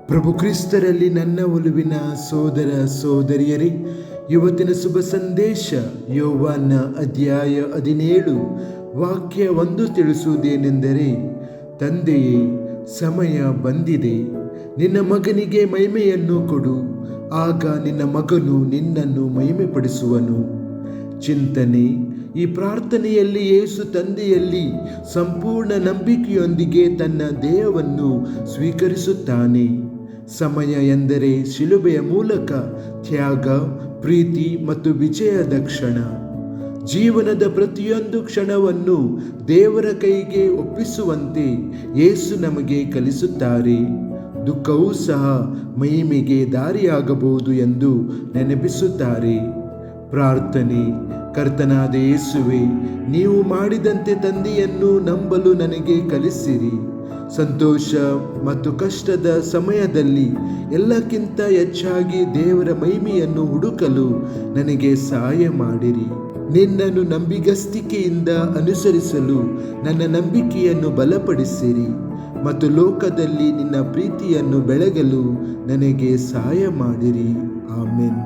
ಪ್ರಭು ಕ್ರಿಸ್ತರಲ್ಲಿ ನನ್ನ ಒಲುವಿನ ಸೋದರ ಸೋದರಿಯರೇ, ಇವತ್ತಿನ ಶುಭ ಸಂದೇಶ ಯೋವಾನ ಅಧ್ಯಾಯ 17 ವಾಕ್ಯ 1 ತಿಳಿಸುವುದೇನೆಂದರೆ, ತಂದೆಯೇ, ಸಮಯ ಬಂದಿದೆ, ನಿನ್ನ ಮಗನಿಗೆ ಮಹಿಮೆಯನ್ನು ಕೊಡು, ಆಗ ನಿನ್ನ ಮಗನು ನಿನ್ನನ್ನು ಮಹಿಮೆಪಡಿಸುವನು. ಚಿಂತನೆ: ಈ ಪ್ರಾರ್ಥನೆಯಲ್ಲಿ ಯೇಸು ತಂದೆಯಲ್ಲಿ ಸಂಪೂರ್ಣ ನಂಬಿಕೆಯೊಂದಿಗೆ ತನ್ನ ದೇಹವನ್ನು ಸ್ವೀಕರಿಸುತ್ತಾನೆ. ಸಮಯ ಎಂದರೆ ಶಿಲುಬೆಯ ಮೂಲಕ ತ್ಯಾಗ, ಪ್ರೀತಿ ಮತ್ತು ವಿಜಯದ ಕ್ಷಣ. ಜೀವನದ ಪ್ರತಿಯೊಂದು ಕ್ಷಣವನ್ನು ದೇವರ ಕೈಗೆ ಒಪ್ಪಿಸುವಂತೆ ಯೇಸು ನಮಗೆ ಕಲಿಸುತ್ತಾರೆ. ದುಃಖವೂ ಸಹ ಮಹಿಮೆಗೆ ದಾರಿಯಾಗಬಹುದು ಎಂದು ನೆನಪಿಸುತ್ತಾರೆ. ಪ್ರಾರ್ಥನೆ: ಕರ್ತನಾದ ಯೇಸುವೇ, ನೀವು ಮಾಡಿದಂತೆ ತಂದೆಯನ್ನು ನಂಬಲು ನನಗೆ ಕಲಿಸಿರಿ. ಸಂತೋಷ ಮತ್ತು ಕಷ್ಟದ ಸಮಯದಲ್ಲಿ ಎಲ್ಲಕ್ಕಿಂತ ಹೆಚ್ಚಾಗಿ ದೇವರ ಮಹಿಮೆಯನ್ನು ಹುಡುಕಲು ನನಗೆ ಸಹಾಯ ಮಾಡಿರಿ. ನಿನ್ನನ್ನು ನಂಬಿಗಸ್ತಿಕೆಯಿಂದ ಅನುಸರಿಸಲು ನನ್ನ ನಂಬಿಕೆಯನ್ನು ಬಲಪಡಿಸಿರಿ ಮತ್ತು ಲೋಕದಲ್ಲಿ ನಿನ್ನ ಪ್ರೀತಿಯನ್ನು ಬೆಳಗಲು ನನಗೆ ಸಹಾಯ ಮಾಡಿರಿ. ಆಮೆನ್.